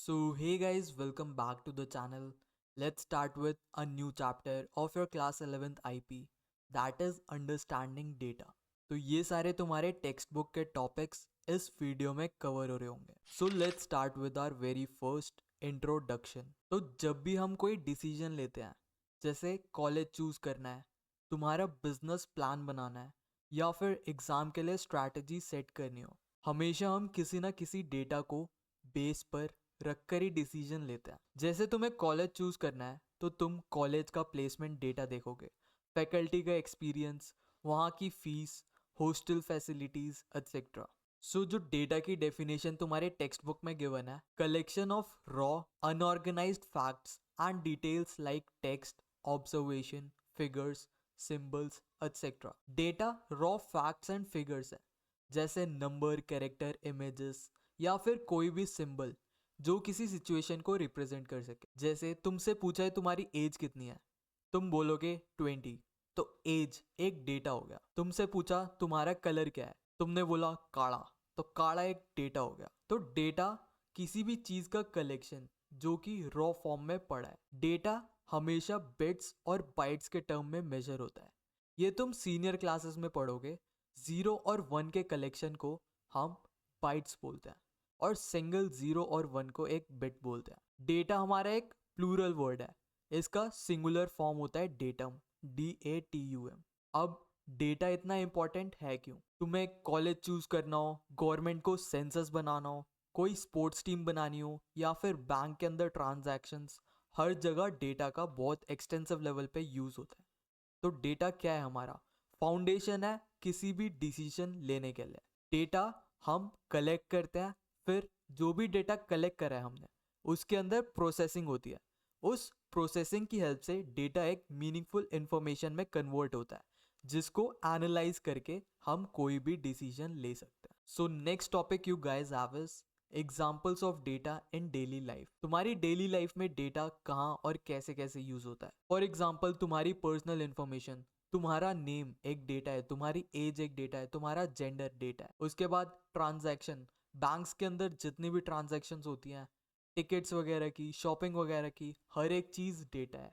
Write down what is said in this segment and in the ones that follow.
So, hey guys, welcome back to the channel. Let's start with a new chapter of your class 11th IP, that is Understanding Data. तो ये सारे तुम्हारे text book के topics इस video में cover हो रहे होंगे. So let's start with our very first introduction. तो जब भी हम कोई डिसीजन लेते हैं, जैसे कॉलेज चूज करना है, तुम्हारा बिजनेस प्लान बनाना है, या फिर एग्जाम के लिए स्ट्रैटेजी सेट करनी हो, हमेशा हम किसी ना किसी डेटा को बेस पर रखकर ही डिसीजन लेते हैं. जैसे तुम्हें कॉलेज चूज करना है तो तुम कॉलेज का प्लेसमेंट डेटा देखोगे, फैकल्टी का एक्सपीरियंस, वहाँ की फीस, हॉस्टल फैसिलिटीज एटसेट्रा. सो जो डेटा की डेफिनेशन तुम्हारे टेक्स्ट बुक में गिवन है, collection of raw unorganised facts and details like text, observation, figures, symbols etcetera. Data raw facts and figures है, जैसे नंबर, कैरेक्टर, इमेजेस या फिर कोई भी सिंबल जो किसी सिचुएशन को रिप्रेजेंट कर सके. जैसे तुमसे पूछा है तुम्हारी एज कितनी है, तुम बोलोगे 20, तो एज एक डेटा हो गया. तुमसे पूछा तुम्हारा कलर क्या है, तुमने बोला काला, तो काला एक डेटा हो गया. तो डेटा किसी भी चीज का कलेक्शन जो कि रॉ फॉर्म में पड़ा है. डेटा हमेशा बिट्स और बाइट्स के टर्म में मेजर होता है. ये तुम सीनियर क्लासेस में पढ़ोगे. 0 और 1 के कलेक्शन को हम बाइट्स बोलते हैं और सिंगल 0 और 1 को एक बिट बोलते हैं. डेटा हमारा एक प्लूरल वर्ड है, इसका सिंगुलर फॉर्म होता है डेटम, DATUM. अब डेटा इतना इंपॉर्टेंट है क्यों? तुम्हें कॉलेज चूज करना हो, गवर्नमेंट को सेंसस बनाना हो, कोई स्पोर्ट्स टीम बनानी हो, या फिर बैंक के अंदर ट्रांजैक्शंस, हर जगह डेटा का बहुत एक्सटेंसिव लेवल पे यूज होता है. तो डेटा क्या है? हमारा फाउंडेशन है किसी भी डिसीजन लेने के लिए. डेटा हम कलेक्ट करते हैं, फिर जो भी डेटा कलेक्ट करा है हमने, उसके अंदर प्रोसेसिंग होती है. उस प्रोसेसिंग की हेल्प से डेटा एक मीनिंगफुल इंफॉर्मेशन में कन्वर्ट होता है, जिसको एनालाइज करके हम कोई भी डिसीजन ले सकते हैं. So next topic you guys have is examples of data in daily life. तुम्हारी डेली लाइफ में डेटा कहाँ और कैसे कैसे यूज होता है. फॉर एग्जाम्पल, तुम्हारी पर्सनल इंफॉर्मेशन, तुम्हारा नेम एक डेटा है, तुम्हारी एज एक डेटा है, तुम्हारा जेंडर डेटा है. उसके बाद ट्रांजैक्शन, बैंक्स के अंदर जितनी भी ट्रांजैक्शंस होती हैं, टिकट्स वगैरह की, शॉपिंग वगैरह की, हर एक चीज डेटा है.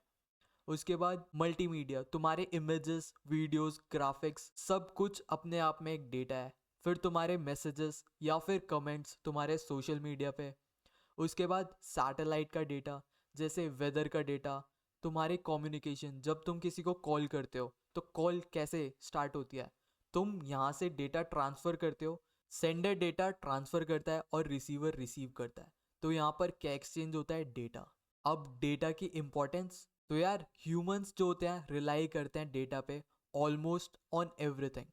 उसके बाद मल्टीमीडिया, तुम्हारे इमेजेस, वीडियोस, ग्राफिक्स, सब कुछ अपने आप में एक डेटा है. फिर तुम्हारे मैसेजेस या फिर कमेंट्स तुम्हारे सोशल मीडिया पे. उसके बाद सैटेलाइट का डेटा, जैसे वेदर का डेटा. तुम्हारे कम्युनिकेशन, जब तुम किसी को कॉल करते हो तो कॉल कैसे स्टार्ट होती है, तुम यहाँ से डेटा ट्रांसफर करते हो, सेंडर डेटा ट्रांसफर करता है और रिसीवर रिसीव करता है. तो यहाँ पर क्या एक्सचेंज होता है? डेटा. अब डेटा की इंपॉर्टेंस, तो यार ह्यूमंस जो होते हैं रिलाई करते हैं डेटा पे ऑलमोस्ट ऑन एवरीथिंग.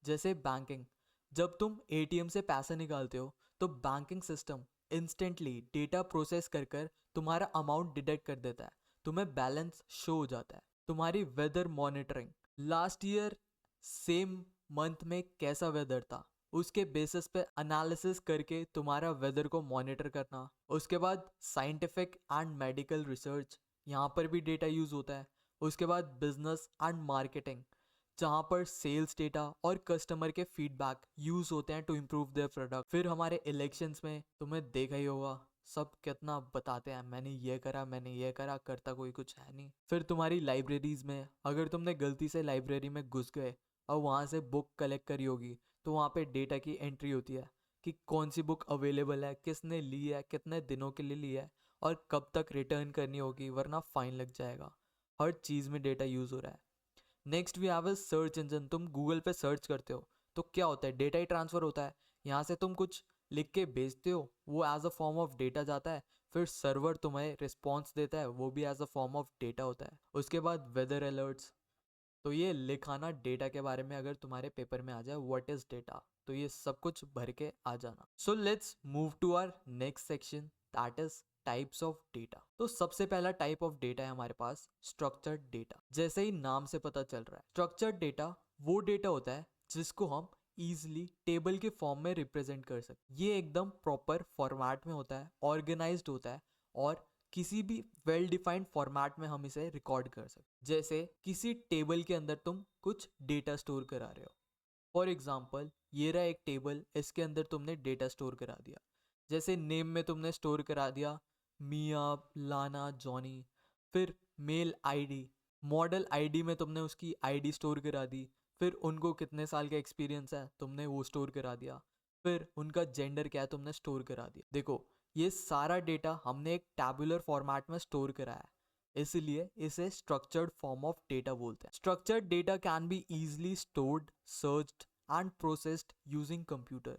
जैसे बैंकिंग, जब तुम एटीएम से पैसे निकालते हो तो banking system instantly data process कर कर तुम्हारा अमाउंट डिटेक्ट कर देता है, तुम्हें बैलेंस शो हो जाता है. तुम्हारी weather monitoring, last year same month में कैसा वेदर था, उसके बेसिस पे एनालिसिस करके तुम्हारा वेदर को मॉनिटर करना. उसके बाद साइंटिफिक एंड मेडिकल रिसर्च, यहाँ पर भी डेटा यूज होता है. उसके बाद बिजनेस एंड मार्केटिंग, जहाँ पर सेल्स डेटा और कस्टमर के फीडबैक यूज होते हैं टू इम्प्रूव देयर प्रोडक्ट. फिर हमारे इलेक्शंस में तुम्हें देखा ही होगा, सब कितना बताते हैं मैंने ये करा, मैंने ये करा, करता कोई कुछ है नहीं. फिर तुम्हारी लाइब्रेरीज में, अगर तुमने गलती से लाइब्रेरी में घुस गए और वहाँ से बुक कलेक्ट करी होगी, तो वहाँ पे डेटा की एंट्री होती है कि कौन सी बुक अवेलेबल है, किसने ली है, कितने दिनों के लिए ली है और कब तक रिटर्न करनी होगी वरना फाइन लग जाएगा. हर चीज़ में डेटा यूज हो रहा है. Next we have a search engine. तुम गूगल पे सर्च करते हो तो क्या होता है? डेटा ही ट्रांसफर होता है. यहाँ से तुम कुछ लिख के भेजते हो, वो as a form of data जाता है, फिर सर्वर तुम्हें रिस्पॉन्स देता है, वो भी as a form of data होता है. उसके बाद वेदर अलर्ट्स, तो ये लिखाना डेटा के बारे में, अगर तुम्हारे पेपर में आ जाए व्हाट इज डेटा, तो ये सब कुछ भर के आ जाना. So let's move to our next section, that is types of data. तो सबसे पहला टाइप ऑफ डेटा है हमारे पास स्ट्रक्चर्ड डेटा. जैसे ही नाम से पता चल रहा है, स्ट्रक्चर्ड डेटा वो डेटा होता है जिसको हम इजिली टेबल के फॉर्म में रिप्रेजेंट कर सकते. ये एकदम प्रॉपर फॉर्मेट में होता है, ऑर्गेनाइज्ड होता है और किसी भी वेल डिफाइंड फॉर्मेट में हम इसे रिकॉर्ड कर सकते. जैसे किसी टेबल के अंदर तुम कुछ डेटा स्टोर करा रहे हो. फॉर एग्जाम्पल, ये रहा एक टेबल, इसके अंदर तुमने डेटा स्टोर करा दिया. जैसे नेम में तुमने स्टोर करा दिया मिया, लाना, जॉनी। फिर मेल आईडी, मॉडल आईडी में तुमने उसकी आईडी स्टोर करा दी। फिर उनको कितने साल का एक्सपीरियंस है तुमने वो स्टोर करा दिया। फिर उनका जेंडर क्या है तुमने स्टोर करा दिया। देखो, ये सारा डेटा हमने एक टैबुलर फॉर्मेट में स्टोर करा है, इसलिए इसे स्ट्रक्चर्ड फॉर्म ऑफ डेटा बोलते हैं। Structured data can be easily stored, searched and processed using computer.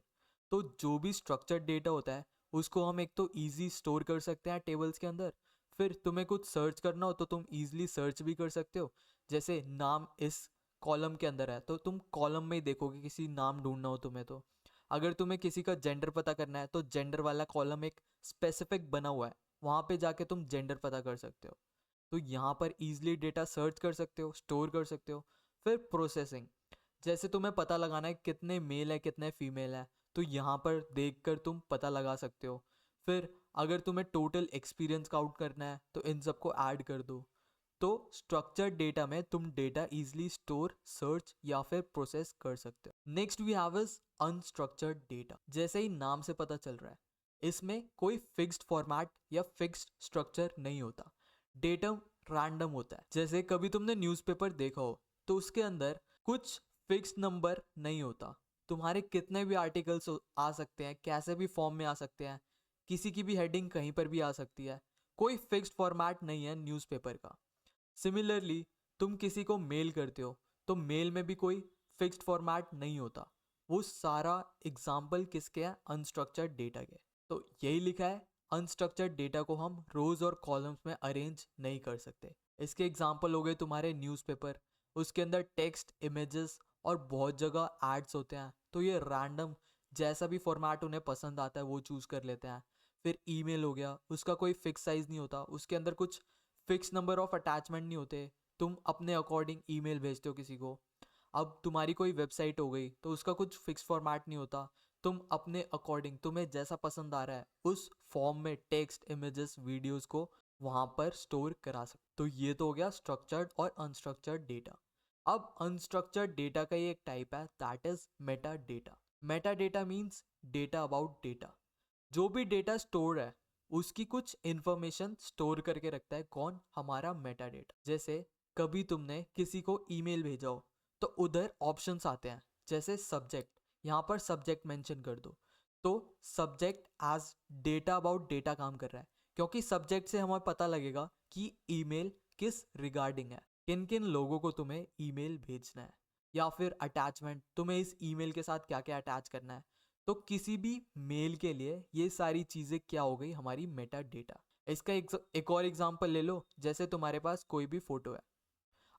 तो जो भी स्ट्रक्चर्ड डेटा होता है उसको हम एक तो इजी स्टोर कर सकते हैं टेबल्स के अंदर। फिर तुम्हें कुछ सर्च करना हो तो तुम इजीली सर्च भी कर सकते हो। जैसे नाम इस कॉलम के अंदर है तो तुम कॉलम में ही देखोगे किसी नाम ढूंढना हो तुम्हें तो। अगर तुम्हें किसी का जेंडर पता करना है तो जेंडर वाला कॉलम एक स्पेसिफिक बना हुआ है, वहाँ पे जाके तुम जेंडर पता कर सकते हो। तो यहाँ पर इजीली डेटा सर्च कर सकते हो, स्टोर कर सकते हो। फिर प्रोसेसिंग, जैसे तुम्हें पता लगाना है कितने मेल है कितने फीमेल है, तो यहाँ पर देखकर तुम पता लगा सकते हो। फिर अगर तुम्हें टोटल एक्सपीरियंस काउंट करना है तो इन सबको ऐड कर दो। तो स्ट्रक्चर्ड डेटा में तुम डेटा इजीली स्टोर, सर्च या फिर प्रोसेस कर सकते हो। Next we have is unstructured data. जैसे ही नाम से पता चल रहा है, इसमें कोई फिक्स्ड फॉर्मेट या फिक्स्ड स्ट्रक्चर नहीं होता। डेटा रैंडम होता है। जैसे कभी तुमने न्यूज़पेपर देखा हो तो उसके अंदर कुछ फिक्स्ड नंबर नहीं होता। तुम्हारे कितने भी आर्टिकल्स आ सकते हैं, कैसे भी फॉर्म में आ सकते हैं, किसी की भी हेडिंग कहीं पर भी आ सकती है। कोई फिक्स्ड फॉर्मेट नहीं है न्यूज़पेपर का। सिमिलरली तुम किसी को मेल करते हो तो मेल में भी कोई फिक्स्ड फॉर्मेट नहीं होता। वो सारा एग्जाम्पल किसके हैं? अनस्ट्रक्चर्ड डेटा के। तो यही लिखा है, अनस्ट्रक्चर्ड डेटा को हम रोज और कॉलम्स में अरेंज नहीं कर सकते। इसके एग्जाम्पल हो गए तुम्हारे न्यूज़पेपर, उसके अंदर टेक्स्ट, इमेजेस और बहुत जगह एड्स होते हैं, तो ये रैंडम जैसा भी फॉर्मेट उन्हें पसंद आता है वो चूज कर लेते हैं। फिर ईमेल हो गया, उसका कोई फिक्स साइज नहीं होता, उसके अंदर कुछ फिक्स नंबर ऑफ अटैचमेंट नहीं होते, तुम अपने अकॉर्डिंग ईमेल भेजते हो किसी को। अब तुम्हारी कोई वेबसाइट हो गई तो उसका कुछ फिक्स फॉर्मेट नहीं होता, तुम अपने अकॉर्डिंग तुम्हें जैसा पसंद आ रहा है उस फॉर्म में टेक्स्ट, इमेजेस, वीडियोस को वहां पर स्टोर करा सकते। तो ये तो हो गया स्ट्रक्चर्ड और अनस्ट्रक्चर्ड डेटा। अब अनस्ट्रक्चर्ड डेटा का ही एक टाइप है, that is Meta data. Meta data means data about data. जो भी डेटा स्टोर है उसकी कुछ इंफॉर्मेशन स्टोर करके रखता है कौन? हमारा मेटा डेटा। जैसे कभी तुमने किसी को ईमेल भेजा हो तो उधर ऑप्शंस आते हैं, जैसे सब्जेक्ट, यहाँ पर सब्जेक्ट मेंशन कर दो। तो subject as data about data काम कर रहा है, क्योंकि सब्जेक्ट से हमें पता लगेगा कि ईमेल किस रिगार्डिंग है, किन किन लोगों को तुम्हें ईमेल भेजना है। या फिर अटैचमेंट, तुम्हें इस ईमेल के साथ क्या क्या अटैच करना है। तो किसी भी मेल के लिए ये सारी चीजें क्या हो गई? हमारी मेटा डेटा। इसका एक और एग्जांपल ले लो, जैसे तुम्हारे पास कोई भी फोटो है।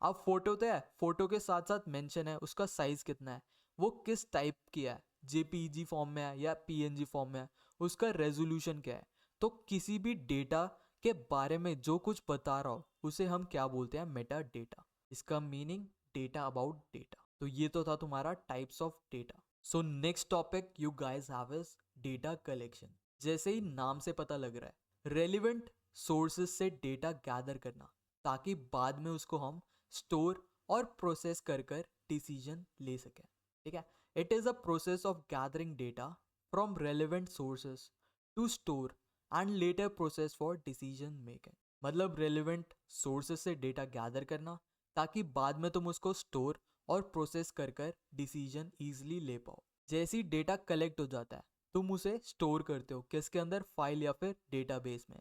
अब फोटो तो है, फोटो के साथ साथ मेंशन है उसका साइज कितना है, वो किस टाइप की है, जेपीईजी फॉर्म में है या पीएनजी फॉर्म में है, उसका रेजोल्यूशन क्या है। तो किसी भी डेटा के बारे में जो कुछ बता रहा हो उसे हम क्या बोलते हैं? Meta data. इसका मीनिंग डेटा अबाउट डेटा। तो ये तो था तुम्हारा types of data. So next topic you guys have is data collection. जैसे ही नाम से पता लग रहा है, रेलिवेंट सोर्सेज से डेटा गैदर करना, ताकि बाद में उसको हम स्टोर और प्रोसेस कर कर डिसीजन ले सकें। ठीक है, it is a process of gathering data from relevant sources to store and later process for decision making. मतलब रेलिवेंट सोर्सेज से डेटा गैदर करना ताकि बाद में तुम उसको स्टोर और प्रोसेस कर कर डिसीजन ईजिली ले पाओ। जैसे ही डेटा कलेक्ट हो जाता है तुम उसे स्टोर करते हो किसके अंदर? फाइल या फिर डेटाबेस में,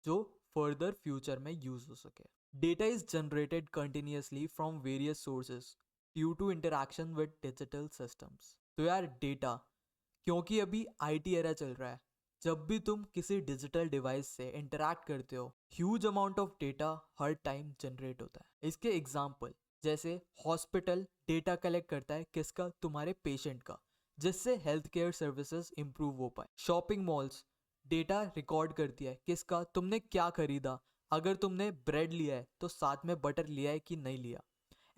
जो फर्दर फ्यूचर में यूज हो सके। Data is generated continuously from various sources due to interaction with digital systems. तो यार डेटा, क्योंकि अभी आईटी एरा चल रहा है, जब भी तुम किसी डिजिटल डिवाइस से इंटरैक्ट करते हो huge amount of data her time generate होता है। इसके एग्जाम्पल, जैसे हॉस्पिटल डेटा कलेक्ट करता है किसका? तुम्हारे पेशेंट का, जिससे हेल्थ केयर सर्विसेज इंप्रूव हो पाए। शॉपिंग मॉल्स डेटा रिकॉर्ड करती है किसका? तुमने क्या खरीदा, अगर तुमने ब्रेड लिया है तो साथ में बटर लिया है कि नहीं लिया।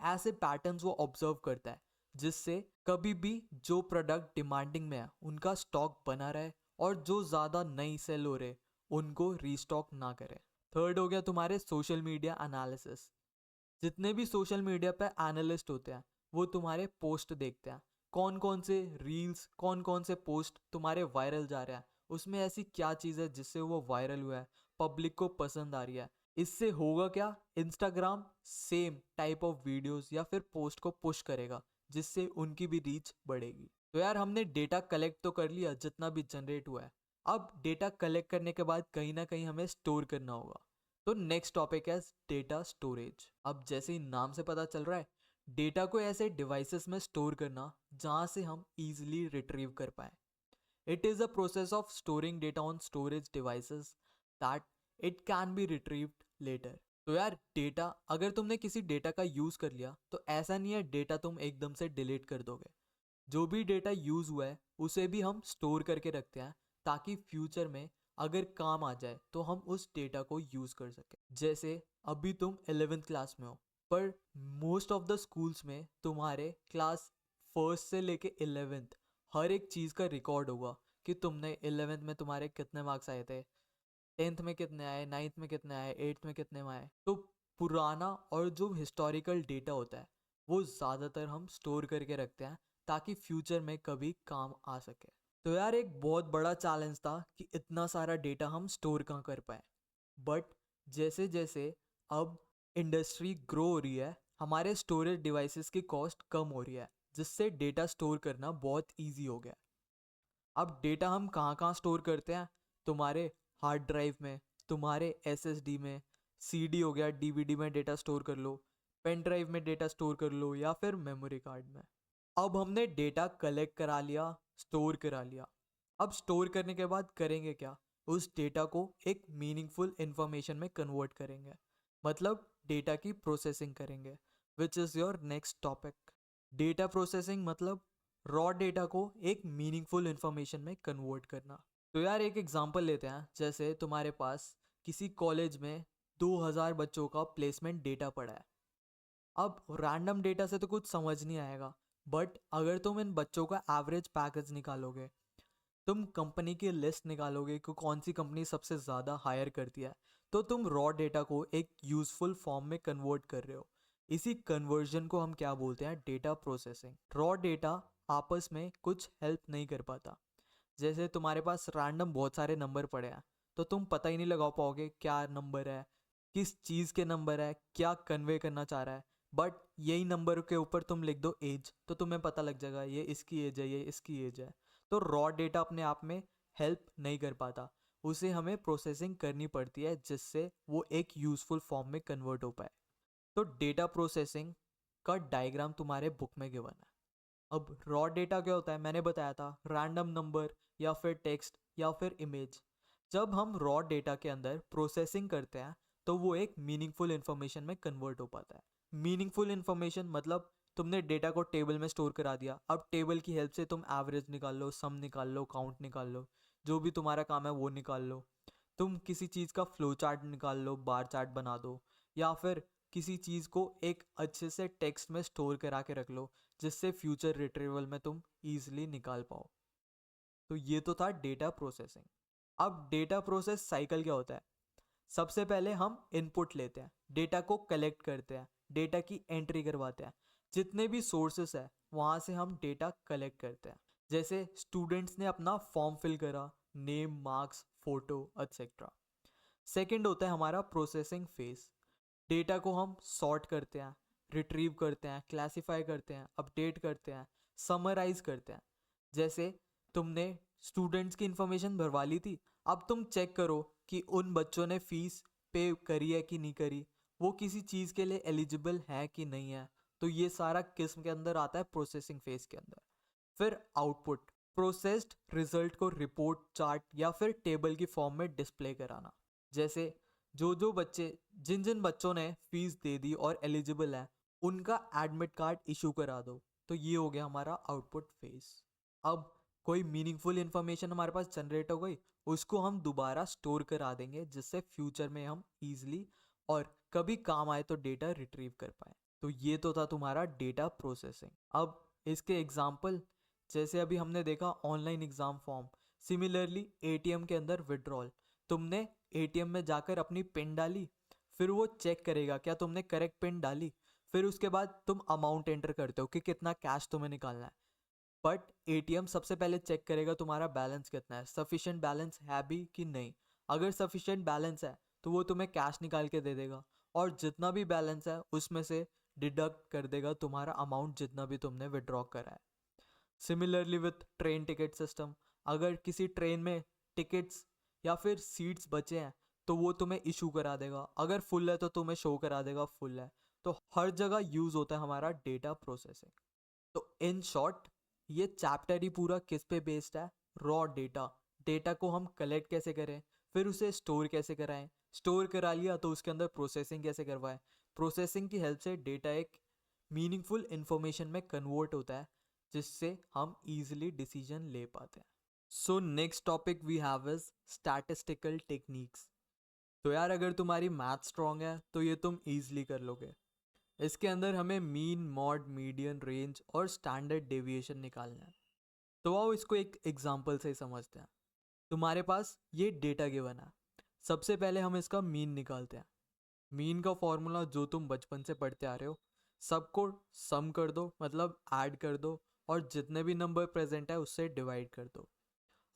ऐसे पैटर्न्स वो ऑब्जर्व करता है, जिससे कभी भी जो प्रोडक्ट डिमांडिंग में है उनका स्टॉक बना रहे और जो ज़्यादा नहीं सेल हो रहे उनको रीस्टॉक ना करे। थर्ड हो गया तुम्हारे सोशल मीडिया एनालिसिस। जितने भी सोशल मीडिया पे एनालिस्ट होते हैं वो तुम्हारे पोस्ट देखते हैं, कौन कौन से रील्स, कौन कौन से पोस्ट तुम्हारे वायरल जा रहे हैं, उसमें ऐसी क्या चीज़ है जिससे वो वायरल हुआ है, पब्लिक को पसंद आ रही है। इससे होगा क्या, Instagram same type of videos या फिर पोस्ट को पुश करेगा, जिससे उनकी भी रीच बढ़ेगी। तो यार हमने डेटा कलेक्ट तो कर लिया जितना भी जनरेट हुआ है। अब डेटा कलेक्ट करने के बाद कहीं ना कहीं हमें स्टोर करना होगा। तो नेक्स्ट टॉपिक है डेटा स्टोरेज। अब जैसे ही नाम से पता चल रहा है, डेटा को ऐसे डिवाइसेस में स्टोर करना जहां से हम इजीली रिट्रीव कर पाए। It is a process of storing data on storage devices that it can be retrieved later. तो यार डेटा, अगर तुमने किसी डेटा का यूज़ कर लिया तो ऐसा नहीं है डेटा तुम एकदम से डिलीट कर दोगे। जो भी डेटा यूज़ हुआ है उसे भी हम स्टोर करके रखते हैं, ताकि फ्यूचर में अगर काम आ जाए तो हम उस डेटा को यूज़ कर सकें। जैसे अभी तुम 11th क्लास में हो, पर मोस्ट ऑफ द स्कूल्स में तुम्हारे क्लास फर्स्ट से लेके 11th हर एक चीज़ का रिकॉर्ड होगा कि तुमने 11th में तुम्हारे कितने मार्क्स आए थे, 10th में कितने आए, 9th में कितने आए, 8th में कितने आए। तो पुराना और जो हिस्टोरिकल डेटा होता है वो ज़्यादातर हम स्टोर करके रखते हैं, ताकि फ्यूचर में कभी काम आ सके। तो यार एक बहुत बड़ा चैलेंज था कि इतना सारा डेटा हम स्टोर कहाँ कर पाए। बट जैसे जैसे अब इंडस्ट्री ग्रो हो रही है, हमारे स्टोरेज डिवाइसेस की कॉस्ट कम हो रही है, जिससे डेटा स्टोर करना बहुत ईजी हो गया। अब डेटा हम कहाँ कहाँ स्टोर करते हैं, तुम्हारे हार्ड ड्राइव में, तुम्हारे एसएसडी में, सीडी हो गया, डीवीडी में डेटा स्टोर कर लो, पेन ड्राइव में डेटा स्टोर कर लो, या फिर मेमोरी कार्ड में। अब हमने डेटा कलेक्ट करा लिया, स्टोर करा लिया। अब स्टोर करने के बाद करेंगे क्या, उस डेटा को एक मीनिंगफुल इंफॉर्मेशन में कन्वर्ट करेंगे, मतलब डेटा की प्रोसेसिंग करेंगे, which is your next topic. Data processing मतलब रॉ डेटा को एक मीनिंगफुल इंफॉर्मेशन में कन्वर्ट करना। तो यार एक एग्जांपल लेते हैं, जैसे तुम्हारे पास किसी कॉलेज में 2000 बच्चों का प्लेसमेंट डेटा पड़ा है। अब रैंडम डेटा से तो कुछ समझ नहीं आएगा, बट अगर तुम इन बच्चों का एवरेज पैकेज निकालोगे, तुम कंपनी की लिस्ट निकालोगे कि कौन सी कंपनी सबसे ज़्यादा हायर करती है, तो तुम रॉ डेटा को एक यूजफुल फॉर्म में कन्वर्ट कर रहे हो। इसी कन्वर्जन को हम क्या बोलते हैं, डेटा प्रोसेसिंग। रॉ डेटा आपस में कुछ हेल्प नहीं कर पाता। जैसे तुम्हारे पास रैंडम बहुत सारे नंबर पड़े हैं, तो तुम पता ही नहीं लगा पाओगे क्या नंबर है, किस चीज़ के नंबर है, क्या कन्वे करना चाह रहा है। बट यही नंबर के ऊपर तुम लिख दो एज, तो तुम्हें पता लग जाएगा ये इसकी एज है, ये इसकी एज है। तो रॉ डेटा अपने आप में हेल्प नहीं कर पाता, उसे हमें प्रोसेसिंग करनी पड़ती है जिससे वो एक यूजफुल फॉर्म में कन्वर्ट हो पाए। तो डेटा प्रोसेसिंग का डायग्राम तुम्हारे बुक में गिवन है। अब रॉ डेटा क्या होता है, मैंने बताया था, रैंडम नंबर या फिर टेक्स्ट या फिर इमेज। जब हम रॉ डेटा के अंदर प्रोसेसिंग करते हैं तो वो एक मीनिंगफुल इंफॉर्मेशन में कन्वर्ट हो पाता है। मीनिंगफुल इंफॉर्मेशन मतलब तुमने डेटा को टेबल में स्टोर करा दिया, अब टेबल की हेल्प से तुम एवरेज निकाल लो, सम निकाल लो, काउंट निकाल लो, जो भी तुम्हारा काम है वो निकाल लो। तुम किसी चीज़ का फ्लो चार्ट निकाल लो, बार चार्ट बना दो, या फिर किसी चीज़ को एक अच्छे से टेक्स्ट में स्टोर करा के रख लो, जिससे फ्यूचर रिट्रीवल में तुम ईजिली निकाल पाओ। तो ये तो था डेटा प्रोसेसिंग। अब डेटा प्रोसेस साइकिल क्या होता है, सबसे पहले हम इनपुट लेते हैं, डेटा को कलेक्ट करते हैं, डेटा की एंट्री करवाते हैं, जितने भी सोर्सेस है वहाँ से हम डेटा कलेक्ट करते हैं। जैसे स्टूडेंट्स ने अपना फॉर्म फिल करा, name, marks, photo etcetera. Second होता है हमारा प्रोसेसिंग फेज। डेटा को हम सॉर्ट करते हैं, रिट्रीव करते हैं, क्लासिफाई करते हैं, अपडेट करते हैं, समराइज करते हैं। जैसे तुमने स्टूडेंट्स की इंफॉर्मेशन भरवा ली थी, अब तुम चेक करो कि उन बच्चों ने फीस पे करी है कि नहीं करी, वो किसी चीज़ के लिए एलिजिबल है कि नहीं है। तो ये सारा किस्म के अंदर आता है प्रोसेसिंग फेज के अंदर। फिर आउटपुट, प्रोसेस्ड रिजल्ट को रिपोर्ट, चार्ट या फिर टेबल की फॉर्म में डिस्प्ले कराना। जैसे जो जो बच्चे, जिन जिन बच्चों ने फीस दे दी और एलिजिबल है, उनका एडमिट कार्ड इशू करा दो। तो ये हो गया हमारा आउटपुट फेज। अब कोई मीनिंगफुल इंफॉर्मेशन हमारे पास जनरेट हो गई, उसको हम दोबारा स्टोर करा देंगे, जिससे फ्यूचर में हम इजीली और कभी काम आए तो डेटा रिट्रीव कर पाए। तो ये तो था तुम्हारा डेटा प्रोसेसिंग। अब इसके एग्जाम्पल, जैसे अभी हमने देखा online exam form, similarly ATM के अंदर विड्रॉल। तुमने एटीएम में जाकर अपनी पिन डाली, फिर वो चेक करेगा क्या तुमने करेक्ट पिन डाली, फिर उसके बाद तुम अमाउंट एंटर करते हो कि कितना कैश तुम्हें निकालना है। बट एटीएम सबसे पहले चेक करेगा तुम्हारा बैलेंस कितना है, सफिशिएंट बैलेंस है भी कि नहीं। अगर सफिशिएंट बैलेंस है तो वो तुम्हें कैश निकाल के दे देगा, और जितना भी बैलेंस है उसमें से डिडक्ट कर देगा तुम्हारा अमाउंट जितना भी तुमने विड्रॉ करा है। Similarly with train ticket system, अगर किसी ट्रेन में टिकट्स या फिर सीट्स बचे हैं तो वो तुम्हें इशू करा देगा, अगर फुल है तो तुम्हें शो करा देगा फुल है। तो हर जगह यूज होता है हमारा डेटा प्रोसेसिंग। तो इन शॉर्ट ये चैप्टर ही पूरा किस पे बेस्ड है? Raw data. डेटा को हम कलेक्ट कैसे करें, फिर उसे स्टोर कैसे कराएं, स्टोर करा लिया तो उसके अंदर प्रोसेसिंग कैसे करवाएं, प्रोसेसिंग की हेल्प से डेटा एक मीनिंगफुल इंफॉर्मेशन में कन्वर्ट होता है जिससे हम इजीली डिसीजन ले पाते हैं। So next topic we have is statistical techniques. तो यार अगर तुम्हारी मैथ स्ट्रांग है तो ये तुम इजीली कर लोगे। इसके अंदर हमें मीन, मॉड, मीडियन, रेंज और स्टैंडर्ड डेविएशन निकालना है। तो आओ इसको एक एग्जांपल से समझते हैं। तुम्हारे पास ये डेटा गिवन है, सबसे पहले हम इसका मीन निकालते हैं। मीन का फॉर्मूला जो तुम बचपन से पढ़ते आ रहे हो, सबको सम कर दो, मतलब ऐड कर दो, और जितने भी नंबर प्रेजेंट है उससे डिवाइड कर दो।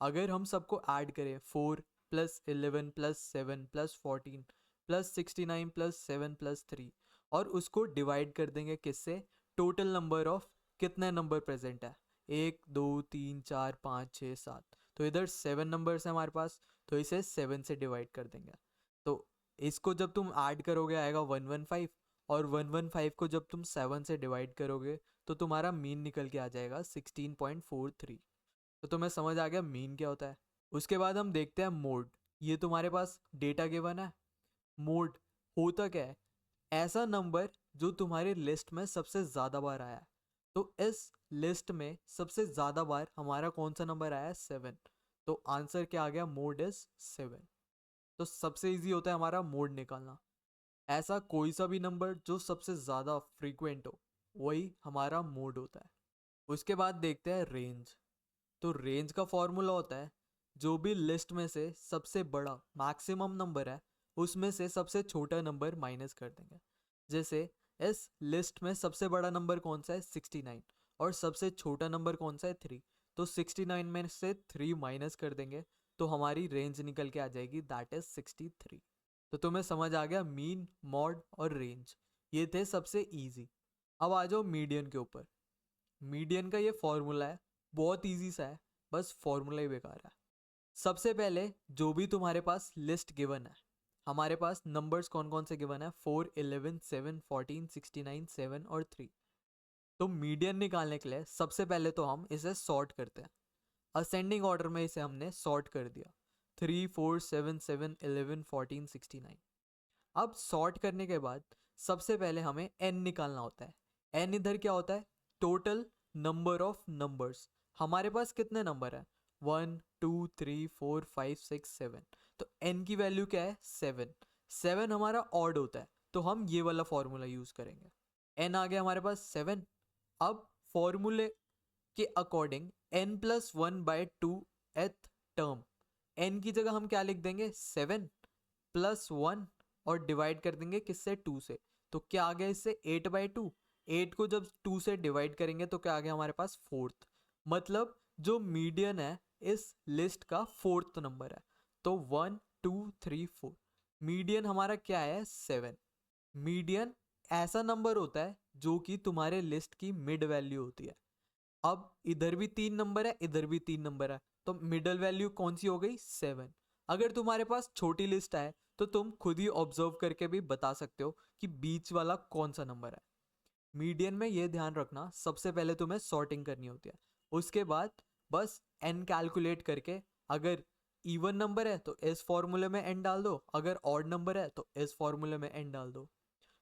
अगर हम सबको ऐड करें 4 plus 11 plus 7 plus 14 plus 69 plus 7 plus 3, और उसको डिवाइड कर देंगे किससे? टोटल नंबर ऑफ कितने नंबर प्रेजेंट है, 1 2 3 4 5 6 7। तो इधर 7 नंबर्स है हमारे पास, तो इसे 7 से डिवाइड कर देंगे। तो इसको जब तुम ऐड करोगे आएगा 115, और 115 को जब तुम 7 से डिवाइड करोगे तो तुम्हारा मीन निकल के आ जाएगा 16.43। तो तुम्हें समझ आ गया मीन क्या होता है। उसके बाद हम देखते हैं मोड। ये तुम्हारे पास डेटा गिवन है। मोड होता क्या है? ऐसा नंबर जो तुम्हारी लिस्ट में सबसे ज़्यादा बार आया है। तो इस लिस्ट में सबसे ज़्यादा बार हमारा कौन सा नंबर आया है? 7। तो आंसर क्या आ गया? Mode is 7। तो सबसे इजी होता है हमारा मोड निकालना। ऐसा कोई सा भी नंबर जो सबसे ज़्यादा फ्रीक्वेंट हो, वही हमारा मोड होता है। उसके बाद देखते हैं रेंज। तो रेंज का फॉर्मूला होता है जो भी लिस्ट में से सबसे बड़ा मैक्सिमम नंबर है उसमें से सबसे छोटा नंबर माइनस कर देंगे। जैसे इस लिस्ट में सबसे बड़ा नंबर कौन सा है? 69, और सबसे छोटा नंबर कौन सा है? 3। तो 69 में से 3 माइनस कर देंगे तो हमारी रेंज निकल के आ जाएगी, दैट इज 63। तो तुम्हें समझ आ गया मीन, मॉड और रेंज, ये थे सबसे इजी। अब आ जाओ मीडियन के ऊपर। मीडियन का ये फॉर्मूला है, बहुत इजी सा है, बस फॉर्मूला ही बेकार है। सबसे पहले जो भी तुम्हारे पास लिस्ट गिवन है, हमारे पास नंबर्स कौन कौन से गिवन है? 4, 11, 7, 14, 69, 7 और 3। तो मीडियन निकालने के लिए सबसे पहले तो हम इसे सॉर्ट करते हैं। असेंडिंग ऑर्डर में इसे हमने सॉर्ट कर दिया, 3, 4, 7, 7, 11, 14, 69। अब सॉर्ट करने के बाद सबसे पहले हमें n निकालना होता है। n इधर क्या होता है? Total number of numbers. हमारे पास कितने नंबर है? 1 2 3 4 5 6 7। तो n की वैल्यू क्या है? 7। 7 हमारा ऑड होता है, तो हम ये वाला फॉर्मूला यूज करेंगे। n आ गया हमारे पास 7। अब फॉर्मूले के according n plus 1/2 th term, n की जगह हम क्या लिख देंगे? 7 प्लस 1, और डिवाइड कर देंगे किससे? 2 से। तो क्या आ गया इससे? 8/2। 8 को जब 2 से डिवाइड करेंगे तो क्या आ गया हमारे पास? 4th। मतलब जो मीडियन है इस लिस्ट का 4th नंबर है। तो 1 2 3 4, मीडियन हमारा क्या है? 7। मीडियन ऐसा नंबर होता है जो कि तुम्हारे लिस्ट की मिड वैल्यू होती है। अब इधर भी 3 नंबर है, इधर भी 3 नंबर है, तो मिडल वैल्यू कौन सी हो गई? 7। अगर तुम्हारे पास छोटी लिस्ट है तो तुम खुद ही ऑब्जर्व करके भी बता सकते हो कि बीच वाला कौन सा नंबर है। मीडियन में ये ध्यान रखना, सबसे पहले तुम्हें सॉर्टिंग करनी होती है। उसके बाद बस n कैलकुलेट करके, अगर इवन नंबर है तो इस फॉर्मूले में n डाल दो, अगर ऑड नंबर है तो इस फॉर्मूले में n डाल दो।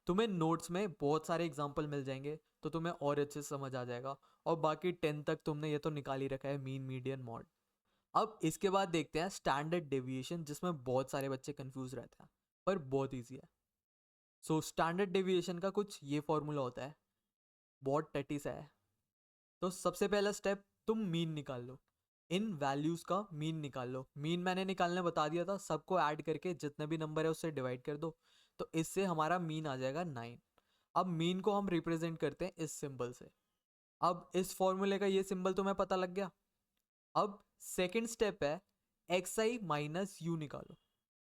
तुम्हें नोट्स में बहुत सारे एग्जाम्पल मिल जाएंगे तो तुम्हें और अच्छे से समझ आ जाएगा। और बाकी 10 तक तुमने ये तो निकाल ही रखा है, मीन, मीडियन, मॉड। अब इसके बाद देखते हैं स्टैंडर्ड डेविएशन, जिसमें बहुत सारे बच्चे कंफ्यूज रहते हैं पर बहुत ईजी है। सो स्टैंडर्ड डेविएशन का कुछ ये फॉर्मूला होता है, बहुत टटी सा है। तो सबसे पहला स्टेप, तुम मीन निकाल लो। इन वैल्यूज का मीन निकाल लो। मीन मैंने निकालने बता दिया था, सबको ऐड करके जितने भी नंबर है उससे डिवाइड कर दो, तो इससे हमारा मीन आ जाएगा 9। अब मीन को हम रिप्रेजेंट करते हैं इस सिंबल से। अब इस फॉर्मूले का ये सिंबल तुम्हें पता लग गया। अब सेकंड स्टेप है xi माइनस यू निकालो,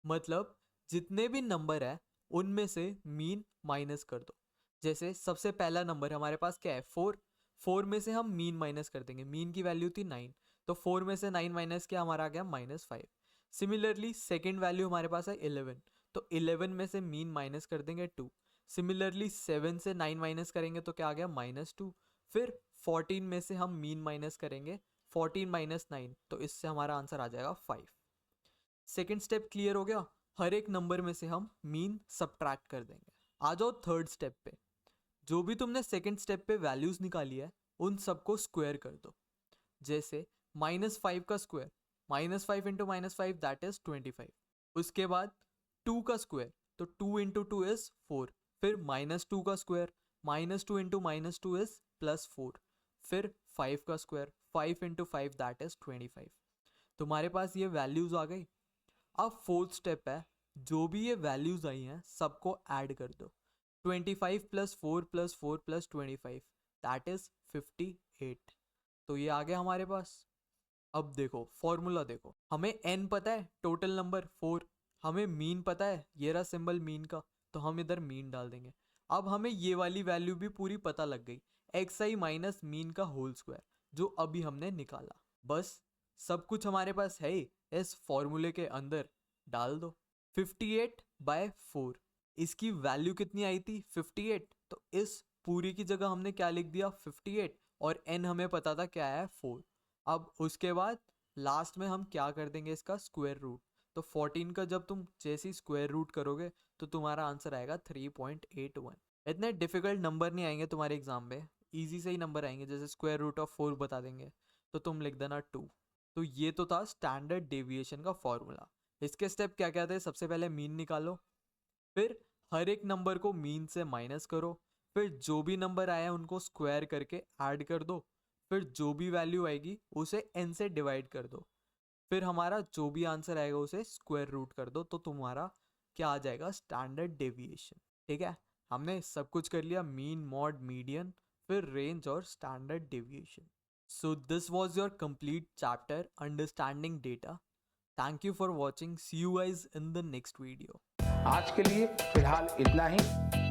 मतलब जितने भी नंबर है उनमें से मीन माइनस कर दो। जैसे सबसे पहला नंबर हमारे पास क्या है, 4। 4 में से हम मीन माइनस कर देंगे, मीन की वैल्यू थी 9, तो 4 में से 9 माइनस किया, हमारा आ गया -5। सिमिलरली सेकेंड वैल्यू हमारे पास है 11, तो 11 में से मीन माइनस कर देंगे 2। सिमिलरली 7 से 9 माइनस करेंगे तो क्या आ गया, -2। फिर 14 में से हम मीन माइनस करेंगे, 14 माइनस 9, तो इससे हमारा आंसर आ जाएगा 5। सेकेंड स्टेप क्लियर हो गया। हर एक नंबर में से हम मीन सब्ट्रैक्ट कर देंगे। आ जाओ थर्ड स्टेप पे। जो भी तुमने सेकेंड स्टेप पे वैल्यूज निकाली है उन सबको स्क्वायर कर दो। जैसे -5 का स्क्वायर, -5 इंटू -5 दैट इज 25। उसके बाद 2 का स्क्वायर, तो 2 इंटू 2 इज 4। फिर -2 का स्क्वायर, -2 इंटू -2 इज +4। फिर 5 का स्क्वायर, 5 इंटू 5 दैट इज 25। तुम्हारे पास ये वैल्यूज आ गई। अब फोर्थ स्टेप है, जो भी ये वैल्यूज आई हैं सबको ऐड कर दो। 25 plus 4 plus 4 plus 25 that is 58। तो ये आ गया हमारे पास। अब देखो फॉर्मूला देखो, हमें n पता है टोटल नंबर 4, हमें मीन पता है, ये रहा सिंबल मीन का, तो हम इधर मीन डाल देंगे। अब हमें ये वाली वैल्यू भी पूरी पता लग गई, xi माइनस मीन का होल स्क्वायर, जो अभी हमने निकाला। बस सब कुछ हमारे पास है ही, इस फॉर्मूले के अंदर डाल दो। 58/4, इसकी वैल्यू कितनी आई थी, 58, तो इस पूरी की जगह हमने क्या लिख दिया, 58, और n हमें पता था क्या है, 4। अब उसके बाद लास्ट में हम क्या कर देंगे, इसका स्क्वायर रूट। तो 14 का जब तुम जैसे ही स्क्वायर रूट करोगे तो तुम्हारा आंसर आएगा 3.81। इतने डिफिकल्ट नंबर नहीं आएंगे तुम्हारे एग्जाम में, इजी से ही नंबर आएंगे। जैसे स्क्वायर रूट ऑफ 4 बता देंगे तो तुम लिख देना 2। तो ये तो था स्टैंडर्ड डेविएशन का फॉर्मूला। इसके स्टेप क्या क्या थे, सबसे पहले मीन निकालो, फिर हर एक नंबर को मीन से माइनस करो, फिर जो भी नंबर आया उनको स्क्वायर करके ऐड कर दो, फिर जो भी वैल्यू आएगी उसे n से डिवाइड कर दो, फिर हमारा जो भी आंसर आएगा उसे स्क्वायर रूट कर दो, तो तुम्हारा क्या आ जाएगा, स्टैंडर्ड डेविएशन। ठीक है, हमने सब कुछ कर लिया, मीन, मॉड, मीडियन, फिर रेंज और standard deviation. So this was your complete chapter understanding data. Thank you for watching, see you guys in the next video. आज के लिए फिलहाल इतना ही।